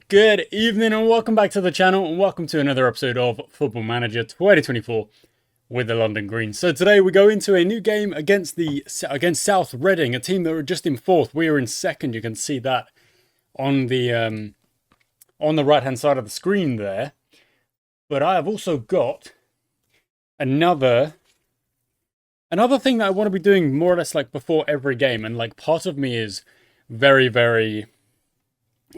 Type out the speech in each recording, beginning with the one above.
Good evening and welcome back to the channel and welcome to another episode of Football Manager 2024 with the London Green. So today we go into a new game against South Reading, a team that were just in fourth. We are in second. You can see that on the right hand side of the screen there. But I have also got another thing that I want to be doing more or less like before every game, and like part of me is very, very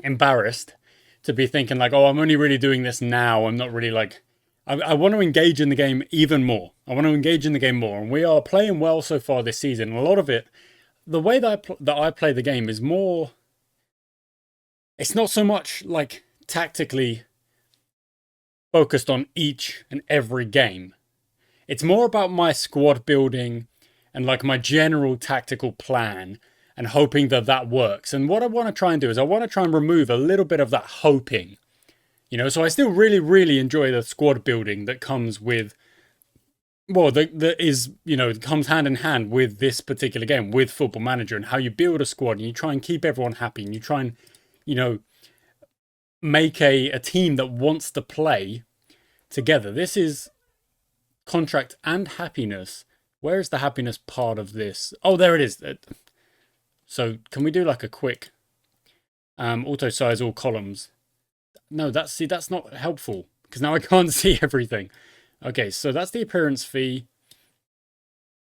embarrassed to be thinking like, oh, I'm only really doing this now. I'm not really like, I want to engage in the game even more. I want to engage in the game more. And we are playing well so far this season. A lot of it, the way that I play the game is more, it's not so much like tactically focused on each and every game. It's more about my squad building and like my general tactical plan and hoping that that works. And what I want to try and do is I want to try and remove a little bit of that hoping. You know, so I still really, really enjoy the squad building that comes with, well, that is, you know, comes hand in hand with this particular game, with Football Manager, and how you build a squad and you try and keep everyone happy and you try and, you know, make a team that wants to play together. This is contract and happiness. Where is the happiness part of this? Oh, there it is. So can we do like a quick auto size all columns? No, that's not helpful because now I can't see everything. Okay, so that's the appearance fee.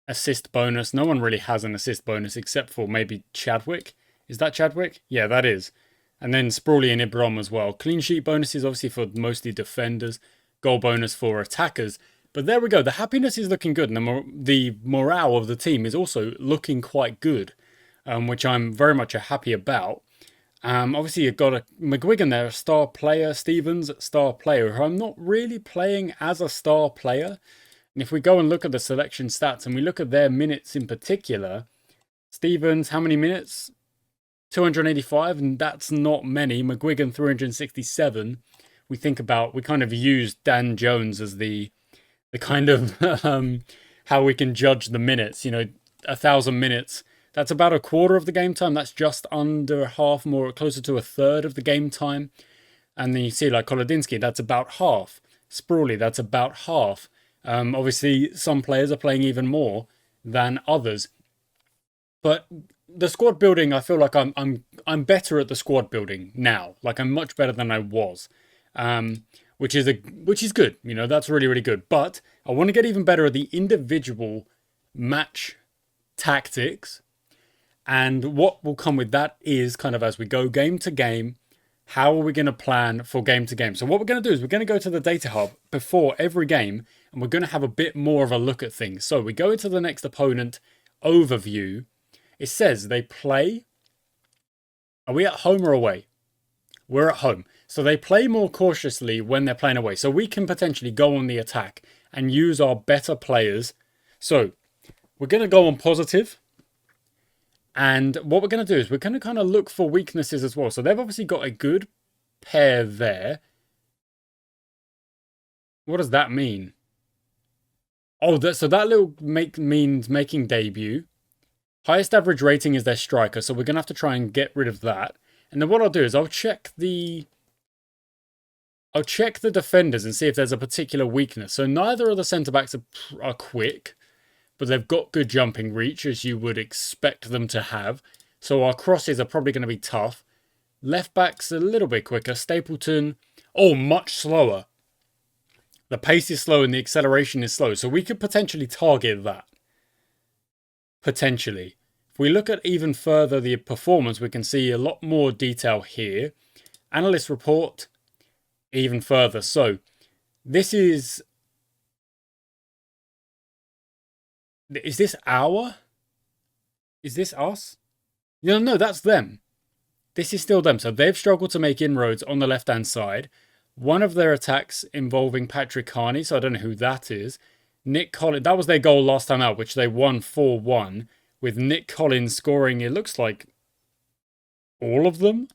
Assist bonus. No one really has an assist bonus except for maybe Chadwick. Is that Chadwick? Yeah, that is. And then Sprawley and Ibram as well. Clean sheet bonuses obviously for mostly defenders. Goal bonus for attackers. But there we go. The happiness is looking good. And the morale of the team is also looking quite good. Which I'm very much happy about. Obviously, you've got a McGuigan there, a star player. Stevens, star player, who I'm not really playing as a star player. And if we go and look at the selection stats and we look at their minutes in particular, Stevens, how many minutes? 285, and that's not many. McGuigan, 367. We kind of use Dan Jones as the kind of how we can judge the minutes. You know, 1,000 minutes. That's about a quarter of the game time. That's just under half, more closer to a third of the game time. And then you see like Kolodinsky, that's about half. Sprawley, that's about half. Obviously, some players are playing even more than others. But the squad building, I feel like I'm better at the squad building now. Like I'm much better than I was, which is good. You know, that's really, really good. But I want to get even better at the individual match tactics. And what will come with that is kind of as we go game to game, how are we going to plan for game to game? So what we're going to do is we're going to go to the data hub before every game and we're going to have a bit more of a look at things. So we go into the next opponent overview. It says they play. Are we at home or away? We're at home. So they play more cautiously when they're playing away. So we can potentially go on the attack and use our better players. So we're going to go on positive. And what we're going to do is we're going to kind of look for weaknesses as well. So they've obviously got a good pair there. What does that mean? Oh, so that little means making debut. Highest average rating is their striker. So we're going to have to try and get rid of that. And then what I'll do is I'll check the defenders and see if there's a particular weakness. So neither of the centre-backs are quick. But they've got good jumping reach, as you would expect them to have. So our crosses are probably going to be tough. Left back's a little bit quicker. Stapleton, much slower. The pace is slow and the acceleration is slow. So we could potentially target that. Potentially. If we look at even further the performance, we can see a lot more detail here. Analyst report, even further. So this is... Is this our? Is this us? No, that's them. This is still them. So they've struggled to make inroads on the left-hand side. One of their attacks involving Patrick Carney, so I don't know who that is. Nick Collins, that was their goal last time out, which they won 4-1. With Nick Collins scoring, it looks like all of them.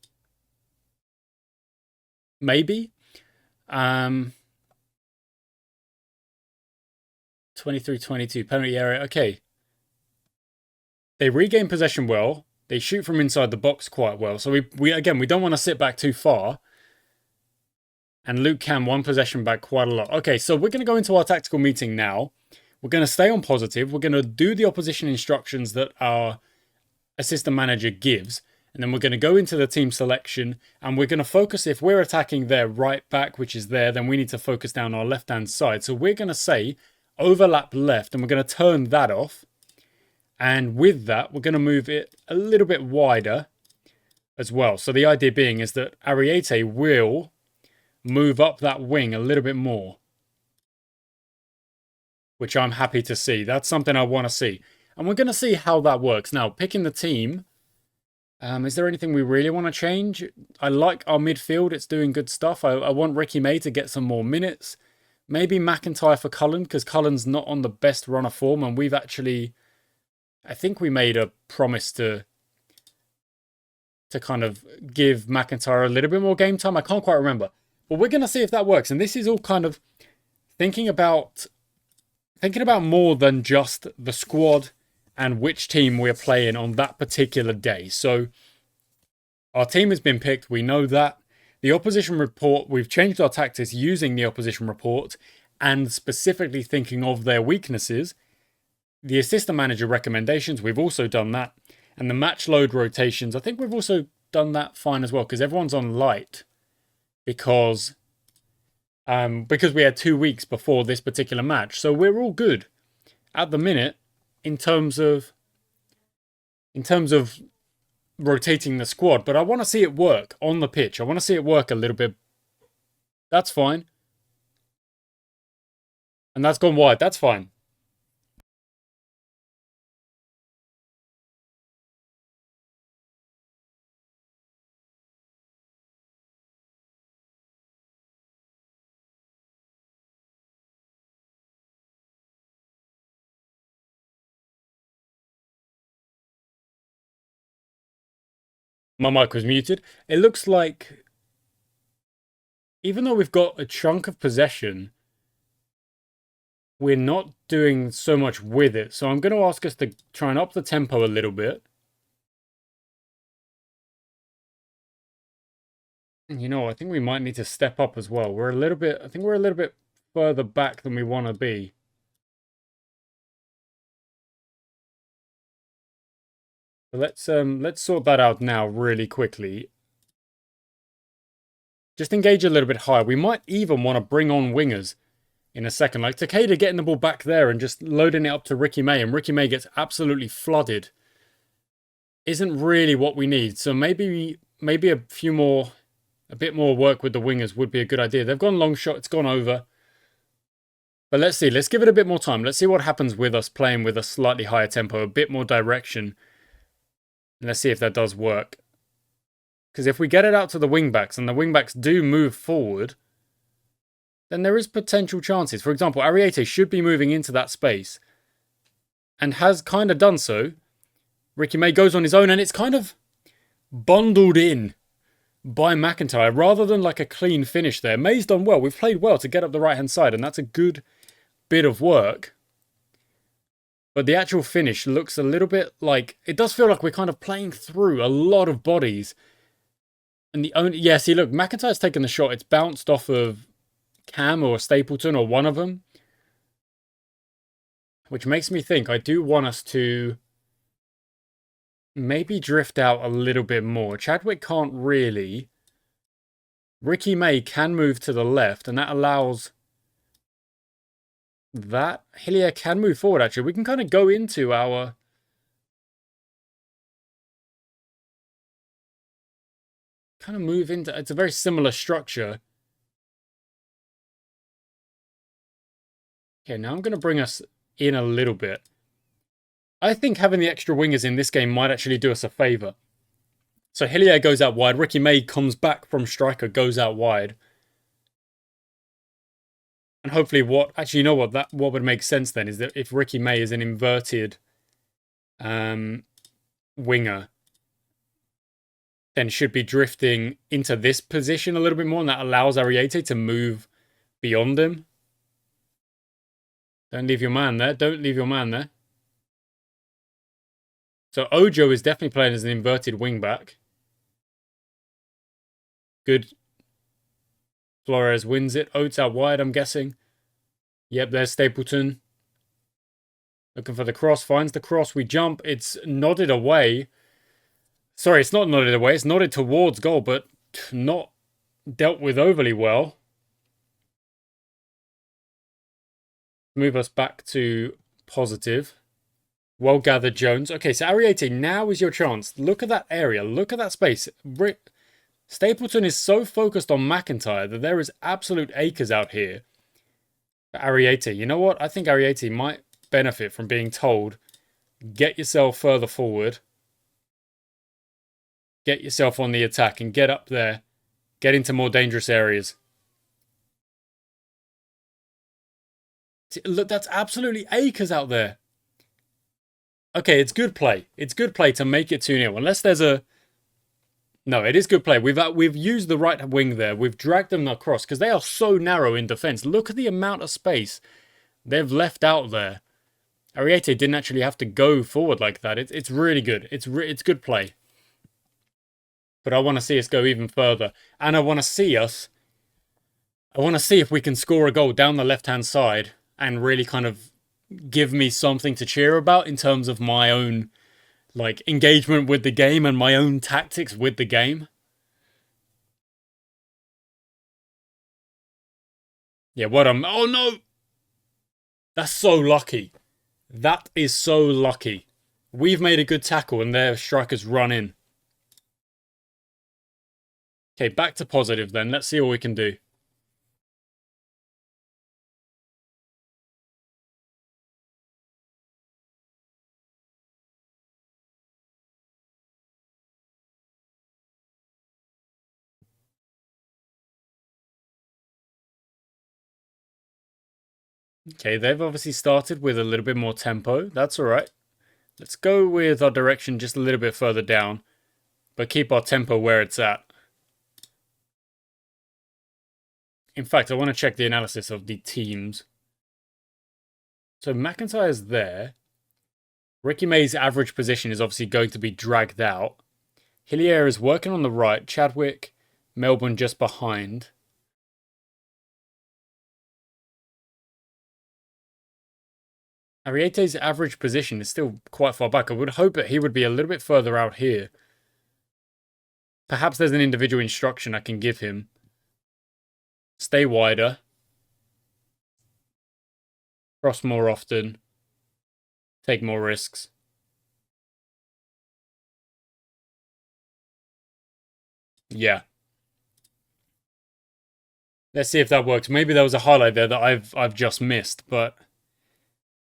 Maybe. 23-22, penalty area. Okay. They regain possession well. They shoot from inside the box quite well. So we don't want to sit back too far. And Luke can one possession back quite a lot. Okay, so we're going to go into our tactical meeting now. We're going to stay on positive. We're going to do the opposition instructions that our assistant manager gives. And then we're going to go into the team selection. And we're going to focus, if we're attacking their right back, which is there, then we need to focus down our left-hand side. So we're going to say overlap left. And we're going to turn that off. And with that, we're going to move it a little bit wider as well. So the idea being is that Ariete will move up that wing a little bit more, which I'm happy to see. That's something I want to see. And we're going to see how that works. Now, picking the team, is there anything we really want to change? I like our midfield. It's doing good stuff. I want Ricky May to get some more minutes. Maybe McIntyre for Cullen, because Cullen's not on the best run of form. And we've actually, I think we made a promise to kind of give McIntyre a little bit more game time. I can't quite remember. But we're going to see if that works. And this is all kind of thinking about more than just the squad and which team we're playing on that particular day. So our team has been picked. We know that. The opposition report, we've changed our tactics using the opposition report and specifically thinking of their weaknesses. The assistant manager recommendations, we've also done that. And the match load rotations, I think we've also done that fine as well because everyone's on light. Because we had 2 weeks before this particular match. So we're all good at the minute in terms of rotating the squad. But I want to see it work on the pitch. I want to see it work a little bit. That's fine. And that's gone wide. That's fine. My mic was muted. It looks like, even though we've got a chunk of possession, we're not doing so much with it. So I'm going to ask us to try and up the tempo a little bit. And you know, I think we might need to step up as well. I think we're a little bit further back than we want to be. Let's sort that out now really quickly. Just engage a little bit higher. We might even want to bring on wingers in a second. Like Takeda getting the ball back there and just loading it up to Ricky May. And Ricky May gets absolutely flooded. Isn't really what we need. So maybe a bit more work with the wingers would be a good idea. They've gone long shot. It's gone over. But let's see. Let's give it a bit more time. Let's see what happens with us playing with a slightly higher tempo. A bit more direction. Let's see if that does work. Because if we get it out to the wingbacks and the wingbacks do move forward, then there is potential chances. For example, Ariete should be moving into that space and has kind of done so. Ricky May goes on his own and it's kind of bundled in by McIntyre rather than like a clean finish there. May's done well. We've played well to get up the right-hand side and that's a good bit of work. But the actual finish looks a little bit like, it does feel like we're kind of playing through a lot of bodies. And yeah, see, look, McIntyre's taken the shot. It's bounced off of Cam or Stapleton or one of them. Which makes me think I do want us to maybe drift out a little bit more. Chadwick can't really. Ricky May can move to the left and that allows that. Hillier can move forward, actually. We can kind of go into our... kind of move into... It's a very similar structure. Okay, now I'm going to bring us in a little bit. I think having the extra wingers in this game might actually do us a favour. So Hillier goes out wide. Ricky May comes back from striker, goes out wide. And hopefully actually, you know what? What would make sense then is that if Ricky May is an inverted winger, then should be drifting into this position a little bit more. And that allows Ariete to move beyond him. Don't leave your man there. Don't leave your man there. So Ojo is definitely playing as an inverted wing back. Good Flores wins it. Oates out wide, I'm guessing. Yep, there's Stapleton. Looking for the cross. Finds the cross. We jump. It's nodded away. Sorry, it's not nodded away. It's nodded towards goal, but not dealt with overly well. Move us back to positive. Well gathered, Jones. Okay, so Arrieta, now is your chance. Look at that area. Look at that space. Stapleton is so focused on McIntyre that there is absolute acres out here. Arrieta, you know what? I think Arrieta might benefit from being told, get yourself further forward. Get yourself on the attack and get up there. Get into more dangerous areas. Look, that's absolutely acres out there. Okay, it's good play. It's good play to make it 2-0. Unless there's a... No, it is good play. We've used the right wing there. We've dragged them across because they are so narrow in defence. Look at the amount of space they've left out there. Arrieta didn't actually have to go forward like that. It's really good. It's good play. But I want to see us go even further. And I want to see us... I want to see if we can score a goal down the left-hand side and really kind of give me something to cheer about in terms of my own like engagement with the game and my own tactics with the game. Yeah, what oh no! That's so lucky. That is so lucky. We've made a good tackle and their strikers run in. Okay, back to positive then. Let's see what we can do. Okay, they've obviously started with a little bit more tempo. That's all right. Let's go with our direction just a little bit further down, but keep our tempo where it's at. In fact, I want to check the analysis of the teams. So McIntyre's there. Ricky May's average position is obviously going to be dragged out. Hillier is working on the right. Chadwick, Melbourne just behind. Arrieta's average position is still quite far back. I would hope that he would be a little bit further out here. Perhaps there's an individual instruction I can give him. Stay wider. Cross more often. Take more risks. Yeah. Let's see if that works. Maybe there was a highlight there that I've just missed, but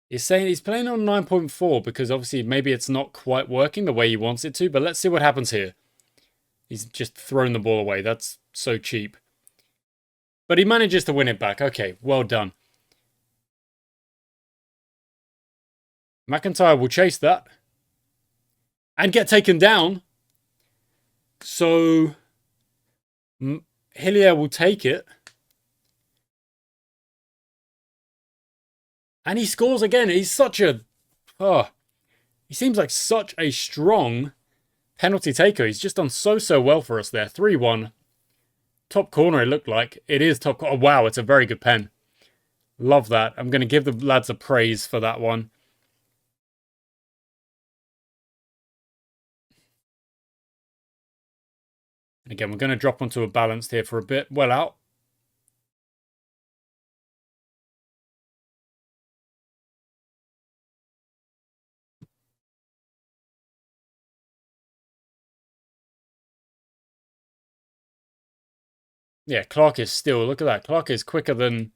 he's saying he's playing on 9.4 because obviously maybe it's not quite working the way he wants it to, but let's see what happens here. He's just thrown the ball away. That's so cheap. But he manages to win it back. Okay, well done. McIntyre will chase that. And get taken down. So Hillier will take it. And he scores again. He's such a... Oh, he seems like such a strong penalty taker. He's just done so well for us there. 3-1. Top corner it looked like. It is top corner. Oh, wow, it's a very good pen. Love that. I'm going to give the lads a praise for that one. And again, we're going to drop onto a balanced here for a bit. Well out. Yeah, Clark is still, look at that. Clark is quicker than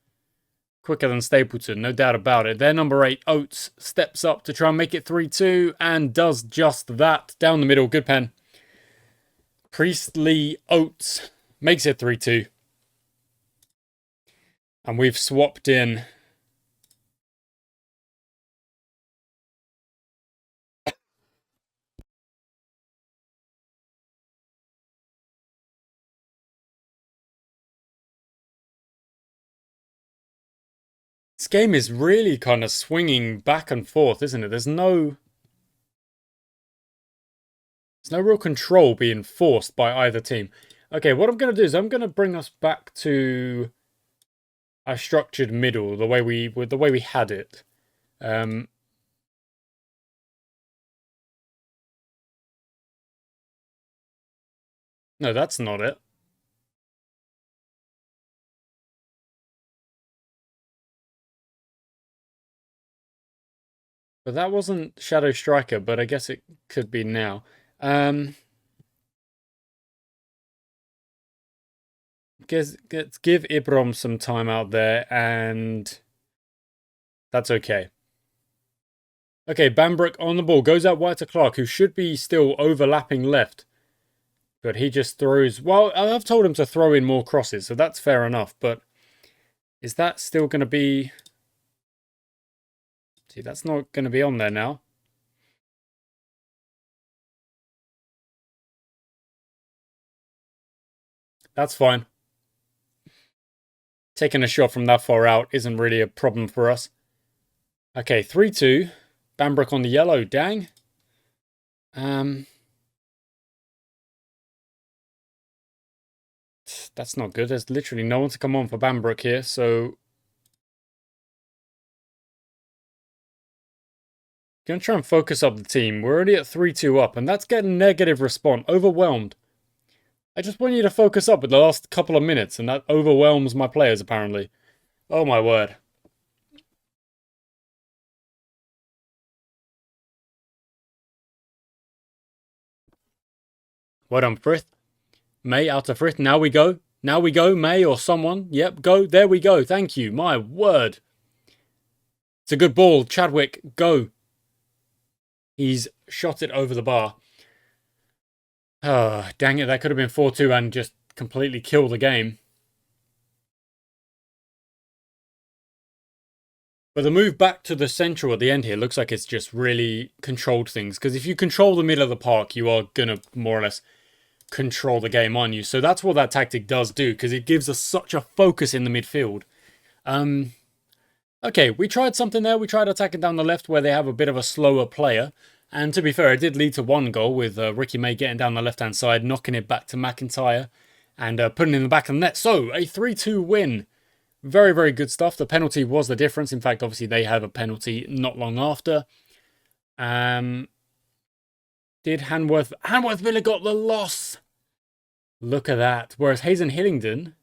Stapleton, no doubt about it. Their number 8, Oates, steps up to try and make it 3-2 and does just that. Down the middle, good pen. Priestley Oates makes it 3-2. And we've swapped in this game is really kind of swinging back and forth, isn't it? There's no real control being forced by either team. Okay, what I'm going to do is I'm going to bring us back to a structured middle, the way we had it. No, that's not it. But that wasn't Shadow Striker, but I guess it could be now. Let's give Ibram some time out there, and that's okay. Okay, Bambrick on the ball. Goes out wide to Clark, who should be still overlapping left. But he just throws... Well, I've told him to throw in more crosses, so that's fair enough. But is that still going to be... See, that's not going to be on there now. That's fine. Taking a shot from that far out isn't really a problem for us. Okay, 3-2. Bambrick on the yellow. Dang. That's not good. There's literally no one to come on for Bambrick here, so... Gonna try and focus up the team. We're already at 3-2 up, and that's getting negative response. Overwhelmed. I just want you to focus up with the last couple of minutes, and that overwhelms my players, apparently. Oh my word. Well done, Frith. May out to Frith. Now we go. Now we go. May or someone. Yep, go. There we go. Thank you. My word. It's a good ball. Chadwick, go. He's shot it over the bar. Oh, dang it. That could have been 4-2 and just completely kill the game. But the move back to the central at the end here looks like it's just really controlled things. Because if you control the middle of the park, you are going to more or less control the game on you. So that's what that tactic does do, because it gives us such a focus in the midfield. Okay, we tried something there. We tried attacking down the left where they have a bit of a slower player. And to be fair, it did lead to one goal with Ricky May getting down the left-hand side, knocking it back to McIntyre and putting it in the back of the net. So, a 3-2 win. Very, very good stuff. The penalty was the difference. In fact, obviously, they have a penalty not long after. Did Hanworth... Hanworth Villa got the loss! Look at that. Whereas Hayes and Hillingdon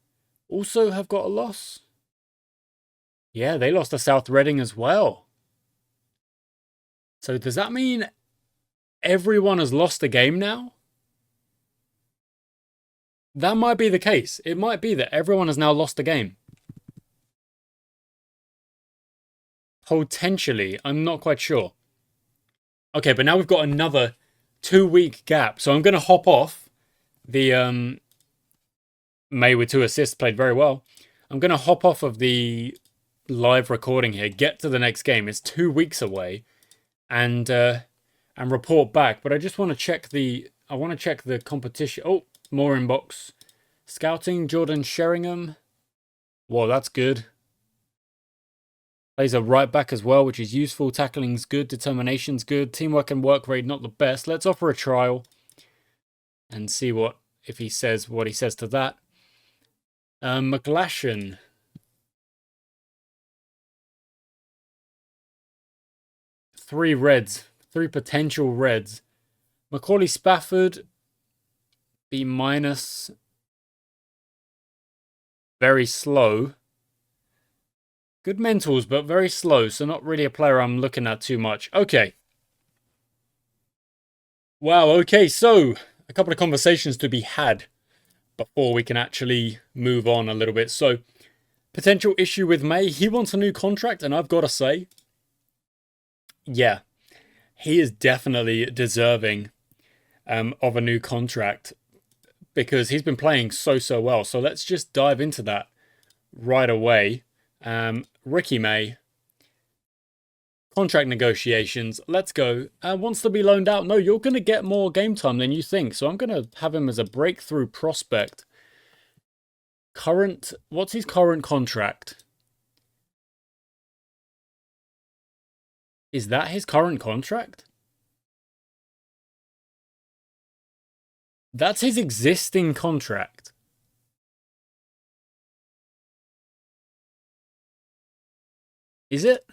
also have got a loss. Yeah, they lost to South Reading as well. So does that mean everyone has lost a game now? That might be the case. It might be that everyone has now lost a game. Potentially. I'm not quite sure. Okay, but now we've got another 2-week gap. So I'm going to hop off the... May with 2 assists, played very well. I'm going to hop off of the live recording here, get to the next game. It's 2 weeks away. And report back. But I just want to check the... I want to check the competition. Oh, more inbox. Scouting, Jordan Sheringham. Whoa, that's good. Plays a right back as well, which is useful. Tackling's good. Determination's good. Teamwork and work rate not the best. Let's offer a trial and see what if he says what he says to that. McGlashan. Three reds. 3 potential reds. Macaulay Spafford. B-. Very slow. Good mentals, but very slow. So not really a player I'm looking at too much. Okay. Wow, okay. So, a couple of conversations to be had before we can actually move on a little bit. So, potential issue with May. He wants a new contract, and I've got to say, yeah, he is definitely deserving of a new contract because he's been playing so well. So let's just dive into that right away. Ricky May, contract negotiations. Let's go. Wants to be loaned out. No, you're going to get more game time than you think. So I'm going to have him as a breakthrough prospect. What's his current contract? Is that his current contract? That's his existing contract. Is it?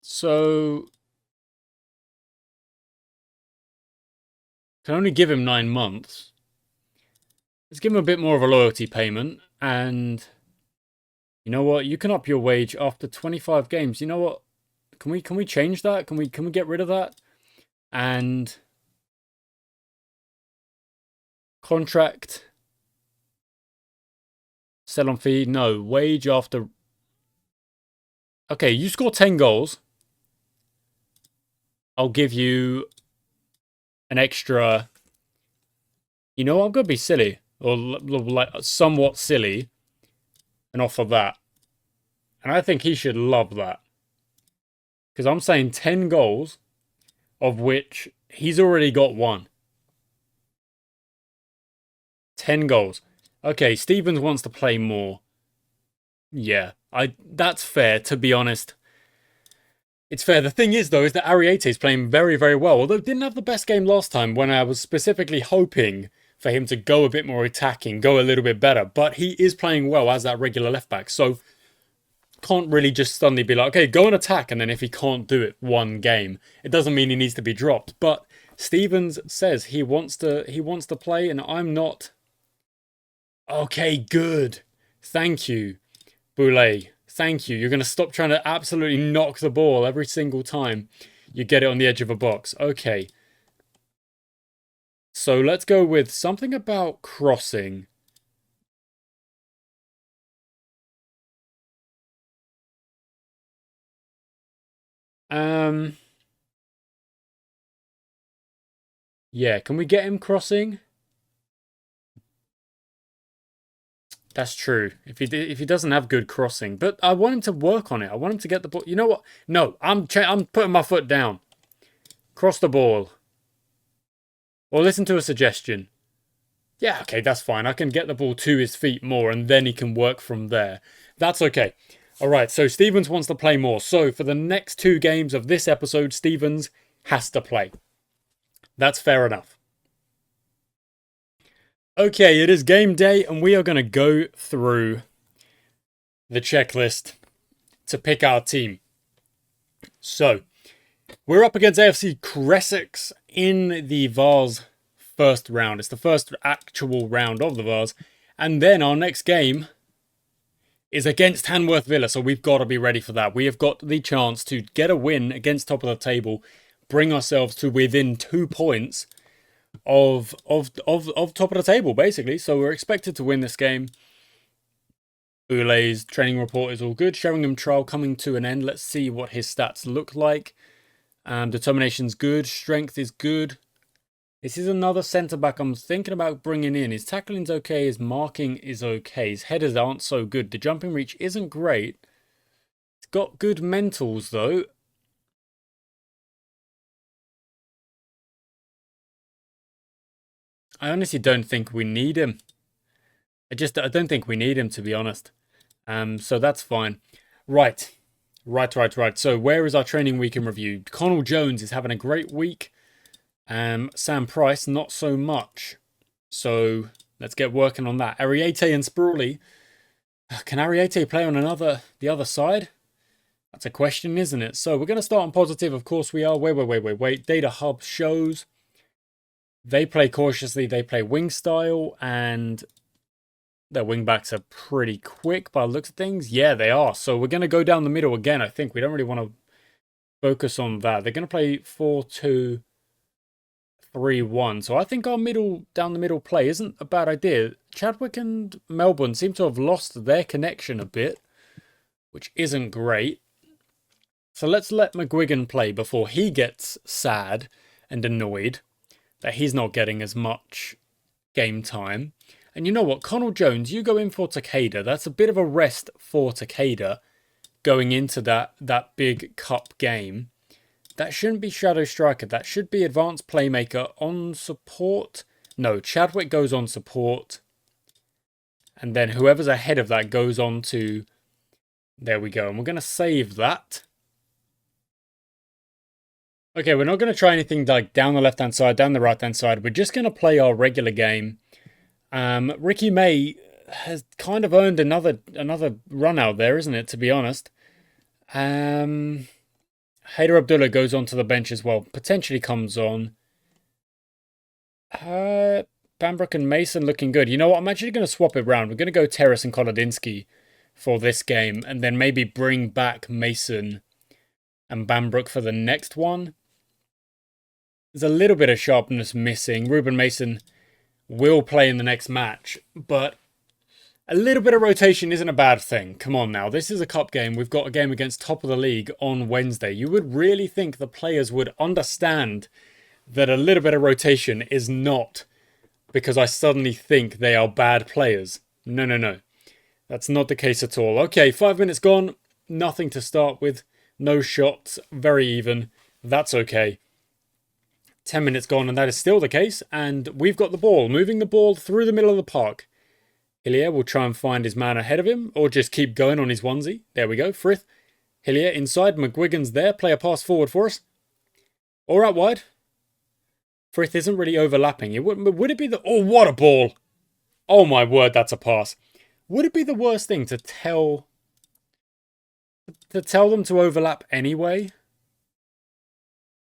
So, can only give him 9 months. Let's give him a bit more of a loyalty payment. And you know what? You can up your wage after 25 games. You know what? Can we change that? Can we get rid of that? And contract, sell on fee. No, wage after. Okay, you score 10 goals. I'll give you an extra. You know, I'm gonna be silly or like somewhat silly, and offer that. And I think he should love that because I'm saying 10 goals, of which he's already got 1. 10 goals. Okay, Stevens wants to play more. Yeah, that's fair, to be honest. It's fair. The thing is, though, is that Arrieta is playing very, very well. Although didn't have the best game last time when I was specifically hoping for him to go a bit more attacking, go a little bit better. But he is playing well as that regular left back. So can't really just suddenly be like, okay, go and attack. And then if he can't do it one game, it doesn't mean he needs to be dropped. But Stevens says he wants to play, and I'm not. Okay, good. Thank you, Boulay. Thank you. You're going to stop trying to absolutely knock the ball every single time you get it on the edge of a box. Okay. So let's go with something about crossing. Yeah, can we get him crossing? That's true. If he doesn't have good crossing, but I want him to work on it. I want him to get the ball. You know what? No, I'm putting my foot down. Cross the ball. Or listen to a suggestion. Yeah, okay, that's fine. I can get the ball to his feet more, and then he can work from there. That's okay. All right, so Stevens wants to play more. So for the next 2 games of this episode, Stevens has to play. That's fair enough. Okay, it is game day, and we are going to go through the checklist to pick our team. So, we're up against AFC Cressex in the Vars first round. It's the first actual round of the Vars. And then our next game is against Hanworth Villa, so we've got to be ready for that. We have got the chance to get a win against top of the table, bring ourselves to within 2 points of top of the table, basically. So we're expected to win this game. Boulay's training report is all good. Sheringham trial coming to an end. Let's see what his stats look like. Determination's good. Strength is good. This is another centre-back I'm thinking about bringing in. His tackling's okay. His marking is okay. His headers aren't so good. The jumping reach isn't great. It's got good mentals, though. I honestly don't think we need him. I don't think we need him, to be honest. So that's fine. Right. So where is our training week in review? Connell Jones is having a great week. Sam Price, not so much. So let's get working on that. Arrieta and Sprawley. Can Arrieta play on the other side? That's a question, isn't it? So we're going to start on positive. Of course we are. Wait. Data Hub shows. They play cautiously. They play wing style, and their wing backs are pretty quick by the looks of things. Yeah, they are. So we're going to go down the middle again, I think. We don't really want to focus on that. They're going to play 4-2-3-1. So I think our down the middle play isn't a bad idea. Chadwick and Melbourne seem to have lost their connection a bit, which isn't great. So let's let McGuigan play before he gets sad and annoyed that he's not getting as much game time. And you know what? Connell Jones, you go in for Takeda. That's a bit of a rest for Takeda going into that big cup game. That shouldn't be Shadow Striker. That should be Advanced Playmaker on support. No, Chadwick goes on support. And then whoever's ahead of that goes on to... There we go. And we're going to save that. Okay, we're not going to try anything like down the left-hand side, down the right-hand side. We're just going to play our regular game. Ricky May has kind of earned another run out there, isn't it, to be honest? Haider Abdullah goes onto the bench as well. Potentially comes on. Bambrook and Mason looking good. You know what? I'm actually going to swap it around. We're going to go Terrace and Kolodinsky for this game. And then maybe bring back Mason and Bambrook for the next one. There's a little bit of sharpness missing. Ruben Mason will play in the next match. But a little bit of rotation isn't a bad thing. Come on now. This is a cup game. We've got a game against top of the league on Wednesday. You would really think the players would understand that a little bit of rotation is not because I suddenly think they are bad players. No, no, no. That's not the case at all. Okay, 5 minutes gone. Nothing to start with. No shots. Very even. That's okay. 10 minutes gone, and that is still the case. And we've got the ball. Moving the ball through the middle of the park. Hillier will try and find his man ahead of him, or just keep going on his onesie. There we go. Frith. Hillier inside. McGuigan's there. Play a pass forward for us. Or out wide. Frith isn't really overlapping. Would it be the... Oh, what a ball. Oh, my word, that's a pass. Would it be the worst thing to tell them to overlap anyway?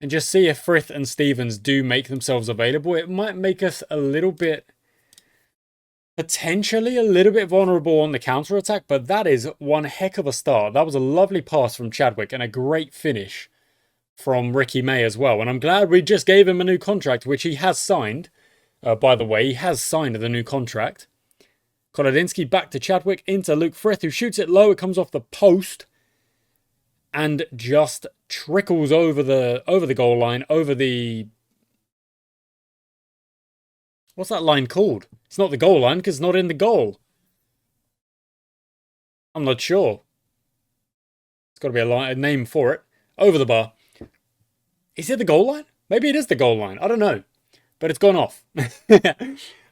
And just see if Frith and Stevens do make themselves available. It might make us a little bit... Potentially a little bit vulnerable on the counter-attack, but that is one heck of a start. That was a lovely pass from Chadwick and a great finish from Ricky May as well. And I'm glad we just gave him a new contract, which he has signed. By the way, he has signed the new contract. Kolodinsky back to Chadwick, into Luke Frith, who shoots it low. It comes off the post and just trickles over the goal line, over the... What's that line called? It's not the goal line because it's not in the goal. I'm not sure. It's got to be a name for it. Over the bar. Is it the goal line? Maybe it is the goal line. I don't know. But it's gone off.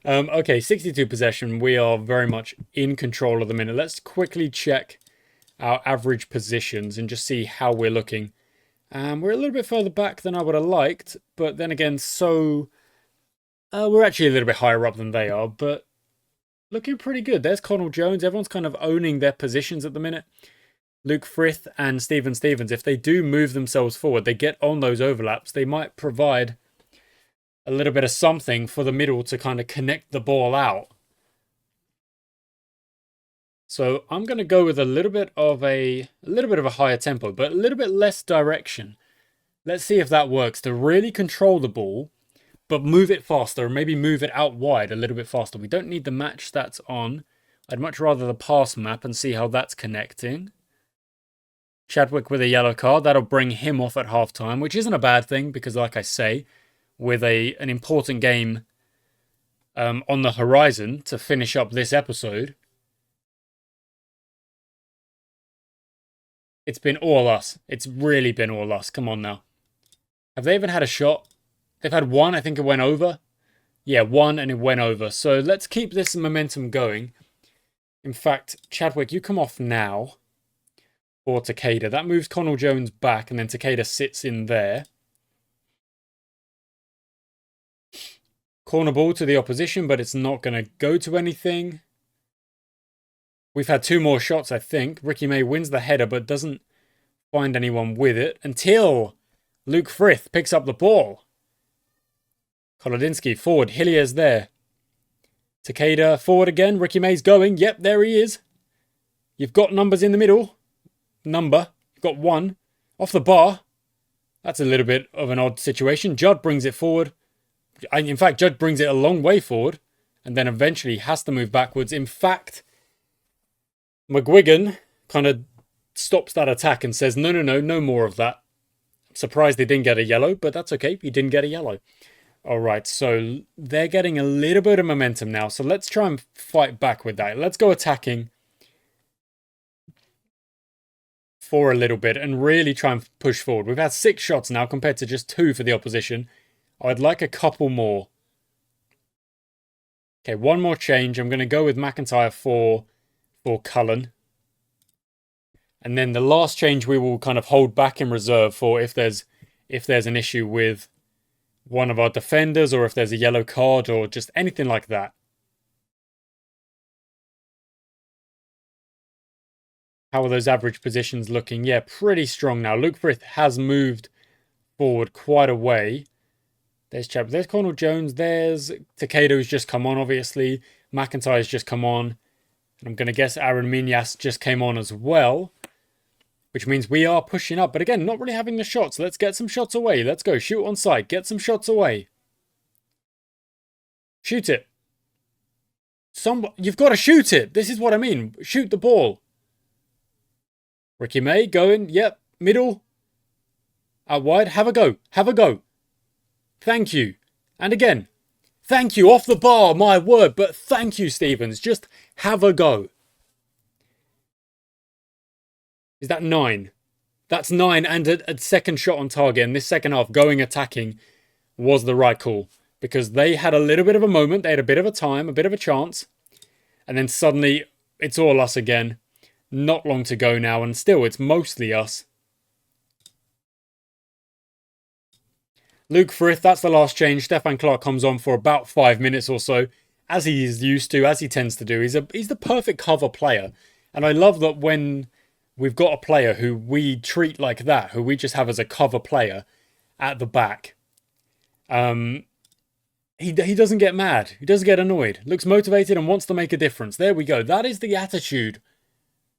Okay, 62 possession. We are very much in control of the minute. Let's quickly check our average positions and just see how we're looking. We're a little bit further back than I would have liked. But then again, so... we're actually a little bit higher up than they are. But looking pretty good. There's Connell Jones. Everyone's kind of owning their positions at the minute. Luke Frith and Stephen Stevens, if they do move themselves forward, they get on those overlaps, they might provide a little bit of something for the middle to kind of connect the ball out. So I'm going to go with a little bit of a higher tempo, but a little bit less direction. Let's see if that works to really control the ball, but move it faster, or maybe move it out wide a little bit faster. We don't need the match stats on. I'd much rather the pass map and see how that's connecting. Chadwick with a yellow card. That'll bring him off at halftime, which isn't a bad thing because, like I say, with an important game on the horizon to finish up this episode, it's been all us. It's really been all us. Come on now. Have they even had a shot? They've had one. I think it went over. Yeah, one and it went over. So let's keep this momentum going. In fact, Chadwick, you come off now. Or Takeda. That moves Connell Jones back, and then Takeda sits in there. Corner ball to the opposition, but it's not going to go to anything. We've had two more shots, I think. Ricky May wins the header, but doesn't find anyone with it until Luke Frith picks up the ball. Kolodinsky forward. Hillier's there. Takeda forward again. Ricky May's going. Yep, there he is. You've got numbers in the middle. You've got one. Off the bar. That's a little bit of an odd situation. Judd brings it forward. In fact, Judd brings it a long way forward. And then eventually has to move backwards. In fact, McGuigan kind of stops that attack and says, no more of that. I'm surprised they didn't get a yellow, but that's okay. He didn't get a yellow. All right, so they're getting a little bit of momentum now. So let's try and fight back with that. Let's go attacking for a little bit and really try and push forward. We've had 6 shots now compared to just 2 for the opposition. I'd like a couple more. Okay, one more change. I'm going to go with McIntyre for Cullen. And then the last change we will kind of hold back in reserve for if there's if there's an issue with one of our defenders or if there's a yellow card or just anything like that. How are those average positions looking? Yeah, pretty strong now. Luke Frith has moved forward quite a way. There's Cornel Jones. There's Takedo's just come on, obviously. McIntyre's just come on. And I'm going to guess Aaron Minyas just came on as well. Which means we are pushing up. But again, not really having the shots. Let's get some shots away. Let's go. Shoot on sight. Get some shots away. Shoot it. You've got to shoot it. This is what I mean. Shoot the ball. Ricky May going. Yep. Middle. Out wide. Have a go. Have a go. Thank you. And again. Thank you. Off the bar. My word. But thank you, Stevens. Just have a go. Is that 9? That's 9 and a second shot on target. And this second half, going attacking, was the right call. Because they had a little bit of a moment. They had a bit of a time, a bit of a chance. And then suddenly, it's all us again. Not long to go now. And still, it's mostly us. Luke Frith, that's the last change. Stefan Clark comes on for about 5 minutes or so. As he is used to, as he tends to do. He's the perfect cover player. And I love that when we've got a player who we treat like that, who we just have as a cover player at the back. He doesn't get mad. He doesn't get annoyed. Looks motivated and wants to make a difference. There we go. That is the attitude.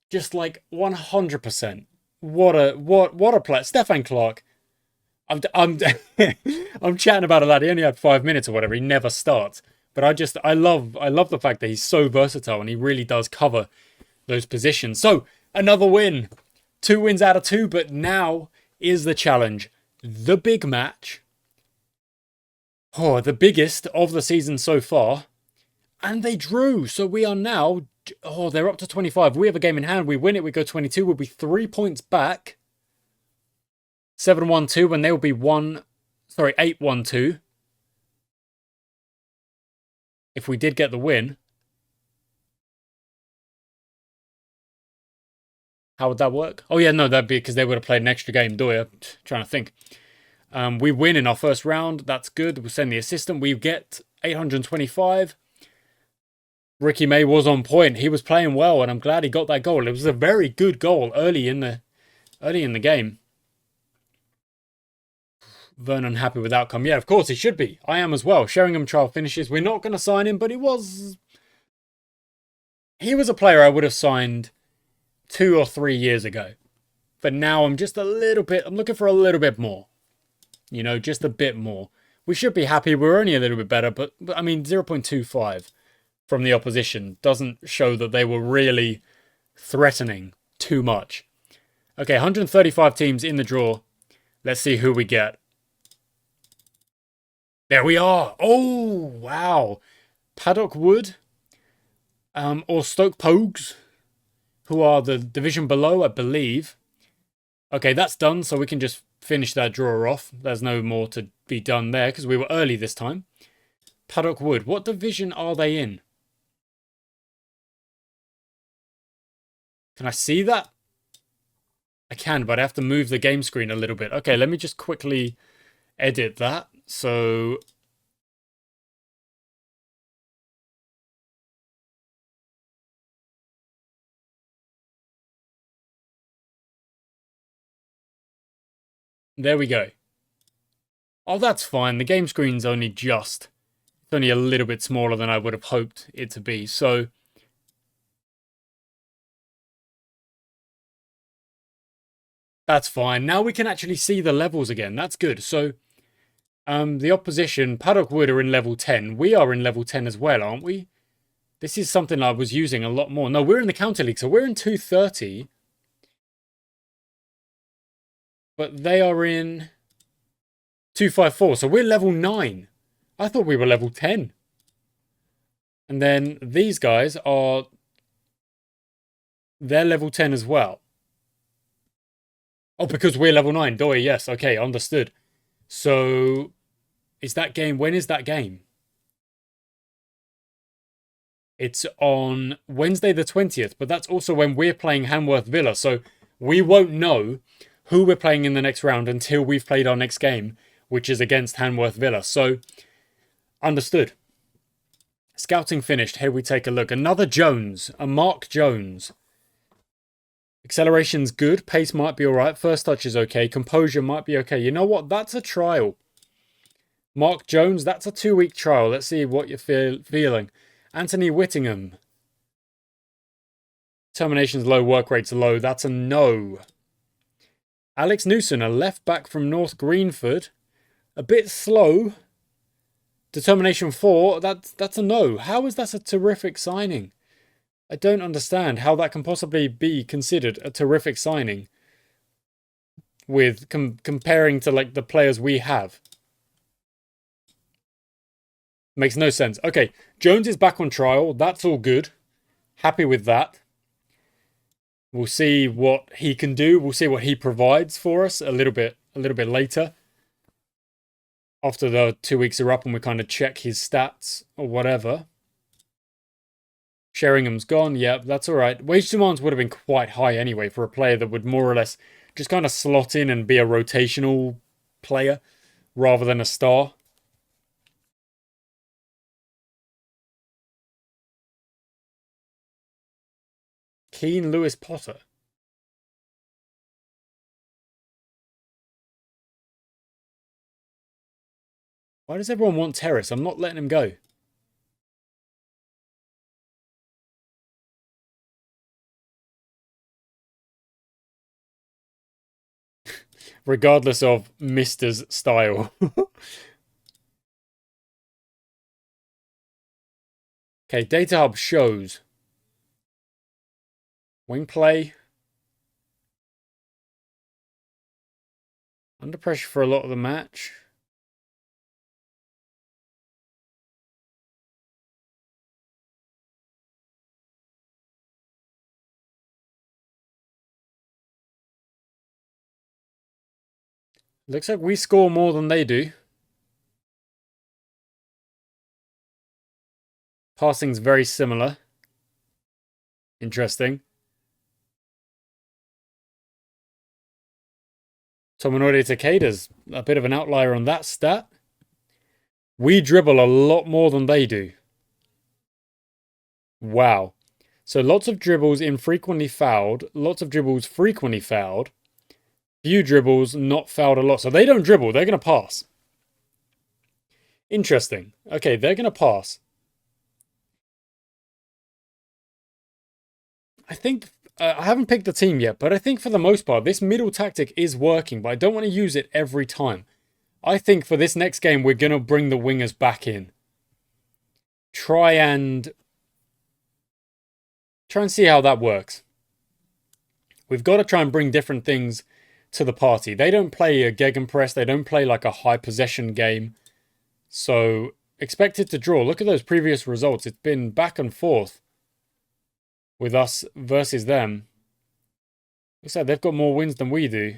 Just like 100%. What a player. Stefan Clark. I'm I'm chatting about a lad. He only had 5 minutes or whatever. He never starts. But I love the fact that he's so versatile and he really does cover those positions. So another win. 2 wins out of 2, but now is the challenge. The big match. Oh, the biggest of the season so far. And they drew. So we are now... Oh, they're up to 25. We have a game in hand. We win it. We go 22. We'll be 3 points back. 7-1-2 when they will be 8-1-2. If we did get the win. How would that work? Oh, yeah, no, that'd be because they would have played an extra game. Trying to think. We win in our first round. That's good. We'll send the assistant. We get 825. Ricky May was on point. He was playing well, and I'm glad he got that goal. It was a very good goal early in the game. Vernon happy with outcome. Yeah, of course he should be. I am as well. Sheringham trial finishes. We're not going to sign him, but he was a player I would have signed 2 or 3 years ago. But now I'm just I'm looking for a little bit more. You know, just a bit more. We should be happy. We're only a little bit better, but I mean, 0.25 from the opposition doesn't show that they were really threatening too much. Okay, 135 teams in the draw. Let's see who we get. There we are. Oh, wow. Paddock Wood or Stoke Pogues, who are the division below, I believe. Okay, that's done, so we can just finish that draw off. There's no more to be done there because we were early this time. Paddock Wood, what division are they in? Can I see that? I can, but I have to move the game screen a little bit. Okay, let me just quickly edit that. So... there we go. Oh, that's fine. The game screen's only just... it's only a little bit smaller than I would have hoped it to be. So... that's fine. Now we can actually see the levels again. That's good. So, the opposition, Paddock Wood, are in level 10. We are in level 10 as well, aren't we? This is something I was using a lot more. No, we're in the County League, so we're in 230. But they are in 254, so we're level 9. I thought we were level 10. And then these guys are... they're level 10 as well. Oh, because we're level 9. Doy, yes. Okay, understood. So, is that game... when is that game? It's on Wednesday the 20th, but that's also when we're playing Hanworth Villa. So, we won't know who we're playing in the next round until we've played our next game, which is against Hanworth Villa. So, understood. Scouting finished. Here we take a look. Another Jones. A Mark Jones. Acceleration's good. Pace might be alright. First touch is okay. Composure might be okay. You know what? That's a trial. Mark Jones, that's a 2-week trial. Let's see what you're feeling. Anthony Whittingham. Termination's low, work rate's low. That's a no. Alex Newson, a left back from North Greenford. A bit slow. Determination 4, that's a no. How is that a terrific signing? I don't understand how that can possibly be considered a terrific signing with comparing to like the players we have. Makes no sense. Okay, Jones is back on trial. That's all good. Happy with that. We'll see what he can do. We'll see what he provides for us a little bit later. After the 2 weeks are up and we kind of check his stats or whatever. Sheringham's gone. Yeah, that's all right. Wage demands would have been quite high anyway for a player that would more or less just kind of slot in and be a rotational player rather than a star. Keane Lewis Potter. Why does everyone want Terrace? I'm not letting him go. Regardless of Mister's style. Okay, Data Hub shows. Wing play. Under pressure for a lot of the match. Looks like we score more than they do. Passing's very similar. Interesting. Tominori Takeda's a bit of an outlier on that stat. We dribble a lot more than they do. Wow. So lots of dribbles infrequently fouled. Lots of dribbles frequently fouled. Few dribbles not fouled a lot. So they don't dribble. They're going to pass. Interesting. Okay, they're going to pass. I think... I haven't picked the team yet, but I think for the most part, this middle tactic is working, but I don't want to use it every time. I think for this next game, we're going to bring the wingers back in. Try and see how that works. We've got to try and bring different things to the party. They don't play a gegenpress. They don't play like a high possession game. So expected to draw. Look at those previous results. It's been back and forth with us versus them. Looks like they've got more wins than we do.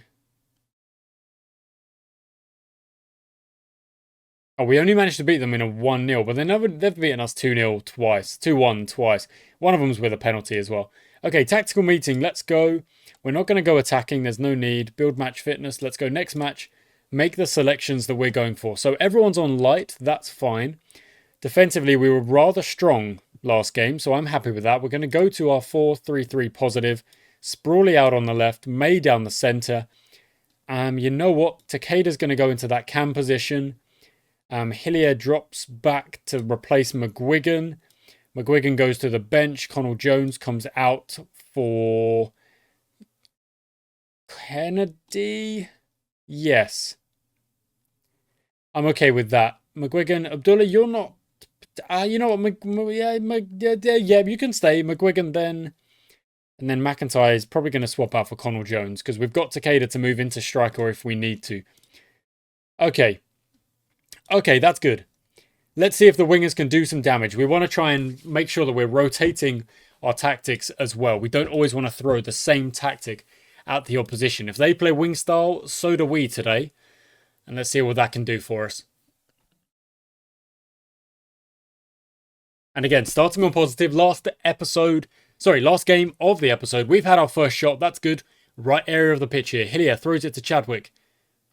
Oh, we only managed to beat them in a 1-0, but they've beaten us 2-0 twice. 2-1 twice. One of them's with a penalty as well. Okay, tactical meeting. Let's go. We're not going to go attacking. There's no need. Build match fitness. Let's go next match. Make the selections that we're going for. So everyone's on light. That's fine. Defensively, we were rather strong last game, so I'm happy with that. We're going to go to our 4-3-3 positive. Sprawley out on the left. May down the centre. You know what? Takeda's going to go into that cam position. Hillier drops back to replace McGuigan. McGuigan goes to the bench. Connell Jones comes out for Kennedy. Yes. I'm okay with that. McGuigan, Abdullah, you're not... you know what? Yeah, you can stay. McGuigan then. And then McIntyre is probably going to swap out for Connell Jones because we've got Takeda to move into striker if we need to. Okay. Okay, that's good. Let's see if the wingers can do some damage. We want to try and make sure that we're rotating our tactics as well. We don't always want to throw the same tactic at the opposition. If they play wing style, so do we today. And let's see what that can do for us. And again, starting on positive, last game of the episode, we've had our first shot. That's good. Right area of the pitch here. Hillier throws it to Chadwick.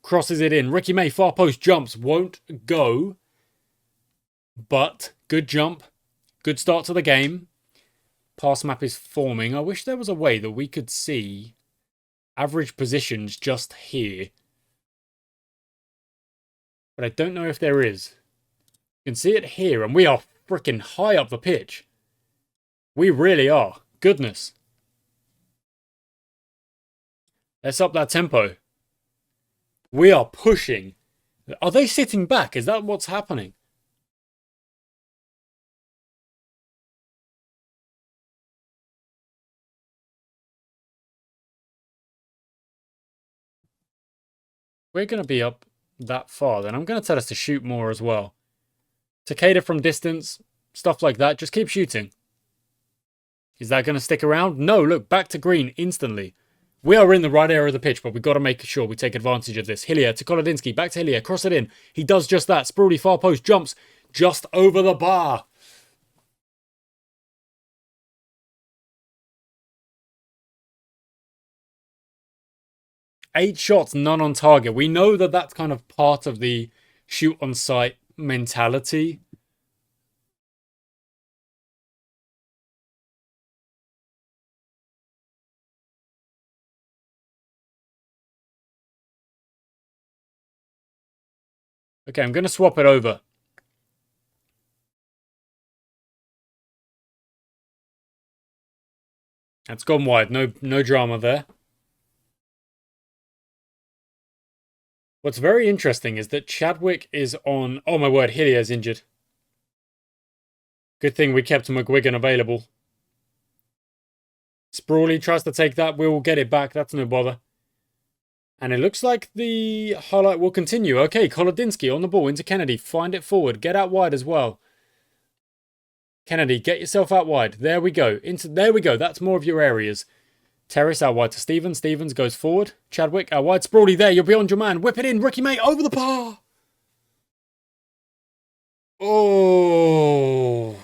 Crosses it in. Ricky May, far post, jumps. Won't go. But good jump. Good start to the game. Pass map is forming. I wish there was a way that we could see average positions just here. But I don't know if there is. You can see it here, and we are freaking high up the pitch. We really are. Goodness. Let's up that tempo. We are pushing. Are they sitting back? Is that what's happening? We're going to be up that far, then I'm going to tell us to shoot more as well. Takeda from distance, stuff like that. Just keep shooting. Is that going to stick around? No, look, back to green instantly. We are in the right area of the pitch, but we've got to make sure we take advantage of this. Hillier to Kolodinsky, back to Hillier, cross it in. He does just that. Sprawley far post, jumps just over the bar. Eight shots, none on target. We know that that's kind of part of the shoot on sight mentality. Okay, I'm going to swap it over. That's gone wide. No drama there. What's very interesting is that Chadwick is on... Oh my word, Hillier's injured. Good thing we kept McGuigan available. Sprawley tries to take that. We will get it back. That's no bother. And it looks like the highlight will continue. Okay, Kolodinsky on the ball into Kennedy. Find it forward. Get out wide as well. Kennedy, get yourself out wide. There we go. There we go. That's more of your areas. Terrace out wide to Stevens. Stevens goes forward. Chadwick out wide. Sprawley there. You're beyond your man. Whip it in. Ricky May over the bar. Oh.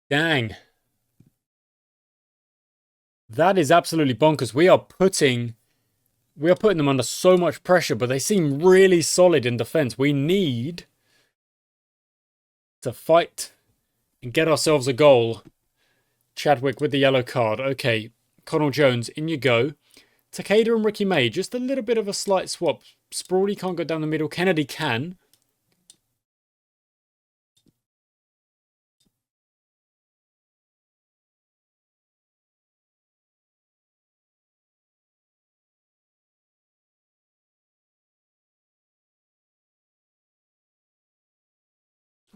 Dang. That is absolutely bonkers. We are putting them under so much pressure, but they seem really solid in defense. We need to fight and get ourselves a goal. Chadwick with the yellow card. Okay, Connell Jones, in you go. Takeda and Ricky May, just a little bit of a slight swap. Sprawley can't go down the middle. Kennedy can.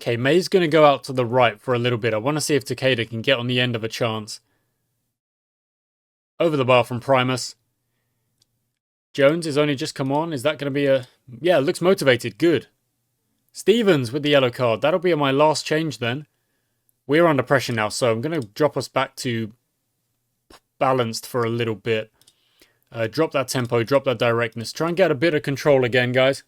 Okay, May's going to go out to the right for a little bit. I want to see if Takeda can get on the end of a chance. Over the bar from Primus. Jones has only just come on. Is that going to be a... Yeah, looks motivated. Good. Stevens with the yellow card. That'll be my last change then. We're under pressure now, so I'm going to drop us back to balanced for a little bit. Drop that tempo, drop that directness. Try and get a bit of control again, guys.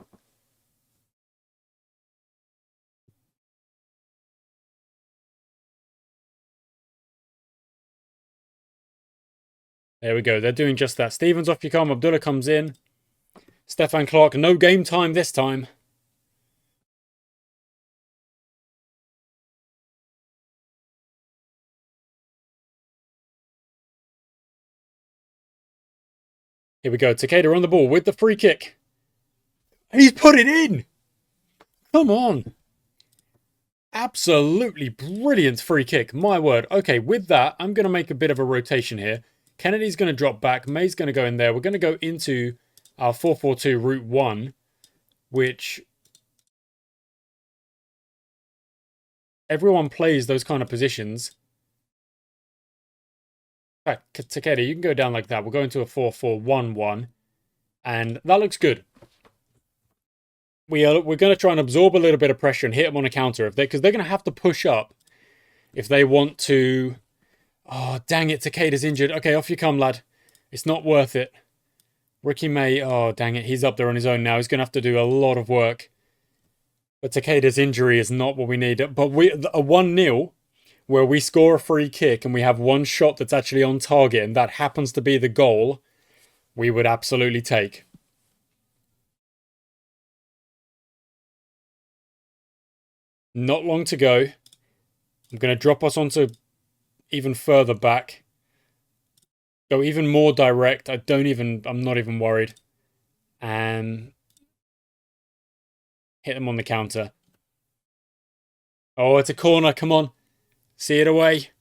There we go. They're doing just that. Stevens off you come. Abdullah comes in. Stefan Clark. No game time this time. Here we go. Takeda on the ball with the free kick. He's put it in. Come on. Absolutely brilliant free kick. My word. Okay, with that, I'm going to make a bit of a rotation here. Kennedy's going to drop back. May's going to go in there. We're going to go into our 4-4-2 route 1, which everyone plays those kind of positions. In fact, Takeda, you can go down like that. We'll go into a 4-4-1-1, and that looks good. We're going to try and absorb a little bit of pressure and hit them on a counter because they're going to have to push up if they want to. Oh, dang it. Takeda's injured. Okay, off you come, lad. It's not worth it. Ricky May. Oh, dang it. He's up there on his own now. He's going to have to do a lot of work. But Takeda's injury is not what we need. But a 1-0 where we score a free kick and we have one shot that's actually on target and that happens to be the goal, we would absolutely take. Not long to go. I'm going to drop us onto even further back. Go even more direct. I'm not even worried. And hit them on the counter. Oh, it's a corner. Come on. See it away.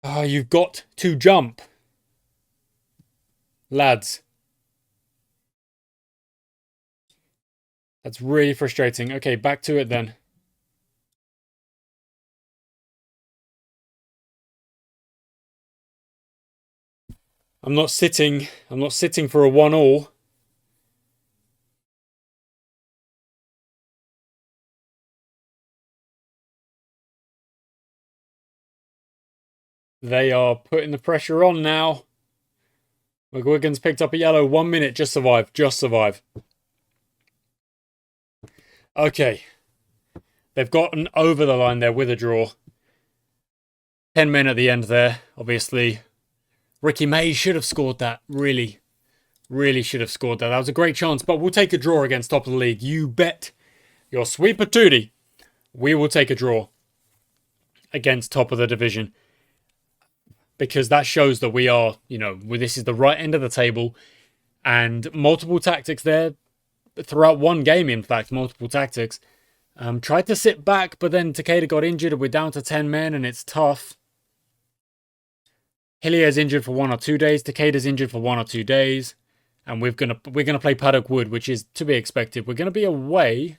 Oh, you've got to jump. Lads. That's really frustrating. Okay, back to it then. I'm not sitting for a 1-1. They are putting the pressure on now. McGuigan's picked up a yellow. 1 minute. Just survive. Just survive. Okay. They've gotten over the line there with a draw. 10 men at the end there, obviously. Ricky Mays should have scored that. Really should have scored that. That was a great chance, but we'll take a draw against top of the league. You bet your sweet patootie. We will take a draw against top of the division. Because that shows that we are, this is the right end of the table. And multiple tactics there. Throughout one game, in fact, multiple tactics. Tried to sit back, but then Takeda got injured. We're down to 10 men, and it's tough. Hillier's injured for 1 or 2 days. Takeda's injured for 1 or 2 days. And we're gonna play Paddock Wood, which is to be expected. We're gonna be away.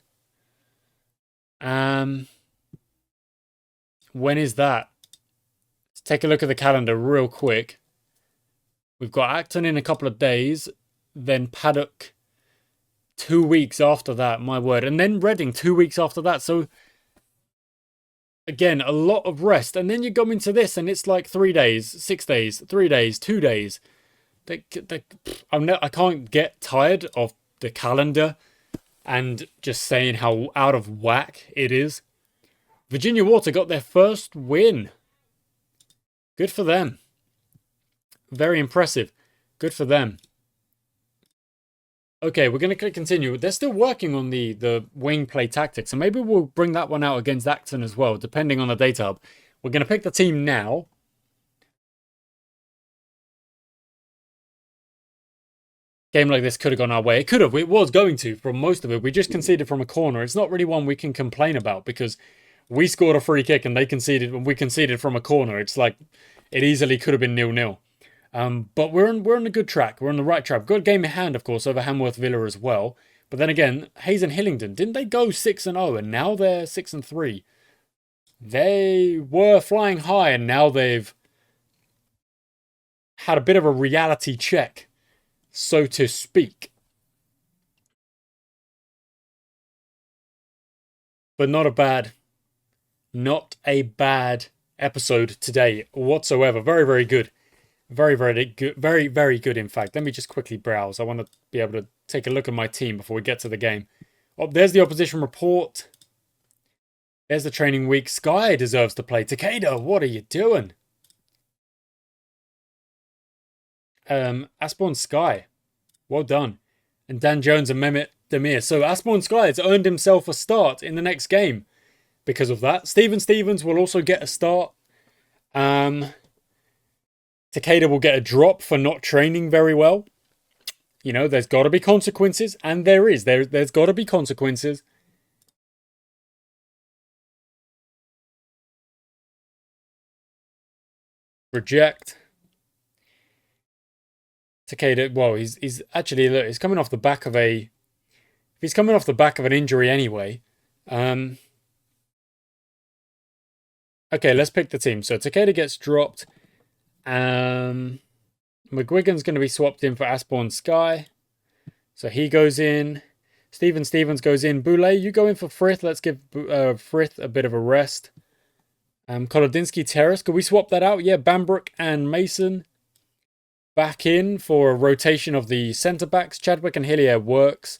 When is that? Let's take a look at the calendar real quick. We've got Acton in a couple of days. Then Paddock 2 weeks after that, my word. And then Reading 2 weeks after that. So, again, a lot of rest. And then you go into this and it's like 3 days, 6 days, 3 days, 2 days. I can't get tired of the calendar and just saying how out of whack it is. Virginia Water got their first win. Good for them. Very impressive. Good for them. Okay, we're going to continue. They're still working on the wing play tactics, and maybe we'll bring that one out against Acton as well, depending on the data hub. We're going to pick the team now. Game like this could have gone our way. It could have. It was going to for most of it. We just conceded from a corner. It's not really one we can complain about because we scored a free kick and they conceded, and we conceded from a corner. It's like it easily could have been 0-0. But we're on a good track. We're on the right track. We've got a game in hand, of course, over Hamworth Villa as well. But then again, Hayes and Hillingdon, didn't they go 6-0 and now they're 6-3? They were flying high and now they've had a bit of a reality check, so to speak. But not a bad episode today whatsoever. Very, very good. Very, very good. Very, very good, in fact. Let me just quickly browse. I want to be able to take a look at my team before we get to the game. Oh, there's the opposition report. There's the training week. Sky deserves to play. Takeda, what are you doing? Aspborn Sky. Well done. And Dan Jones and Mehmet Demir. So Aspborn Sky has earned himself a start in the next game because of that. Stephen Stevens will also get a start. Takeda will get a drop for not training very well. There's got to be consequences, and there is. There's got to be consequences. Reject. Takeda, well, he's actually, look, he's coming off the back of a... If he's coming off the back of an injury anyway. Okay, let's pick the team. So Takeda gets dropped. McGuigan's going to be swapped in for Aspborn Sky. So he goes in. Stephen Stevens goes in. Boulay, you go in for Frith. Let's give Frith a bit of a rest. Kolodinsky Terrace. Could we swap that out? Yeah, Bambrook and Mason back in for a rotation of the centre-backs. Chadwick and Hillier works.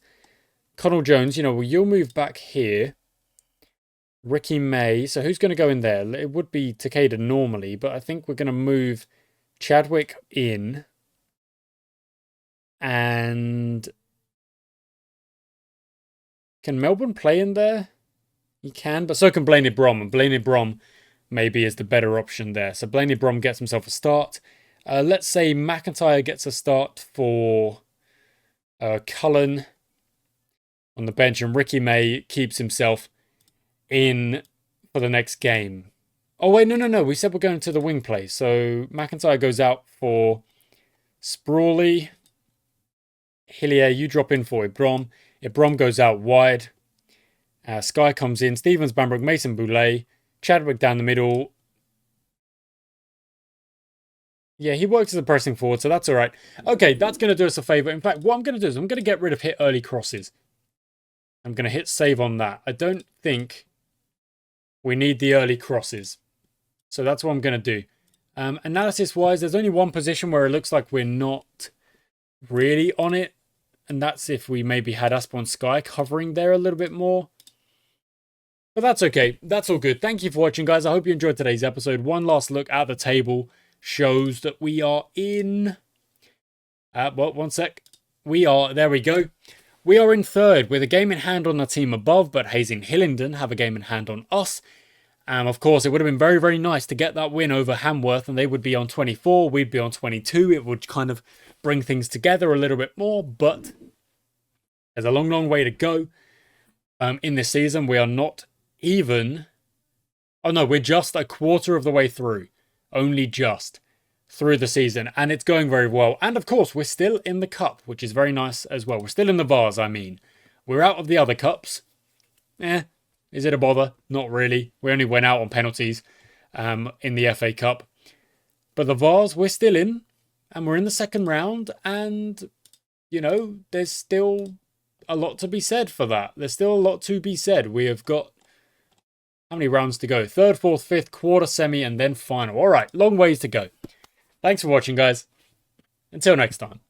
Connell Jones, you'll move back here. Ricky May. So who's going to go in there? It would be Takeda normally, but I think we're going to move Chadwick in. And can Melbourne play in there? He can, but so can Blaney Brom. And Blaney Brom maybe is the better option there. So Blaney Brom gets himself a start. Let's say McIntyre gets a start for Cullen on the bench, and Ricky May keeps himself in for the next game. Oh, wait, no. We said we're going to the wing play. So McIntyre goes out for Sprawley. Hillier, you drop in for Ibrom. Ibrom goes out wide. Sky comes in. Stevens, Bamberg, Mason, Boulay. Chadwick down the middle. Yeah, he works as a pressing forward, so that's all right. Okay, that's going to do us a favour. In fact, what I'm going to do is I'm going to get rid of hit early crosses. I'm going to hit save on that. I don't think we need the early crosses. So that's what I'm going to do. Analysis-wise, there's only one position where it looks like we're not really on it. And that's if we maybe had Aspon Sky covering there a little bit more. But that's okay. That's all good. Thank you for watching, guys. I hope you enjoyed today's episode. One last look at the table shows that we are in... well, one sec. There we go. We are in third with a game in hand on the team above, but Hayes and Hillingdon have a game in hand on us. Of course, it would have been very, very nice to get that win over Hamworth, and they would be on 24, we'd be on 22. It would kind of bring things together a little bit more, but there's a long, long way to go. In this season, we are not even... Oh no, we're just a quarter of the way through. Only just through the season, and it's going very well. And of course, we're still in the cup, which is very nice as well. We're still in the Vase, I mean. We're out of the other cups. Is it a bother? Not really. We only went out on penalties in the FA Cup. But the Vase, we're still in, and we're in the second round, and, you know, there's still a lot to be said for that. There's still a lot to be said. We have got... How many rounds to go? Third, fourth, fifth, quarter, semi, and then final. All right, long ways to go. Thanks for watching, guys. Until next time.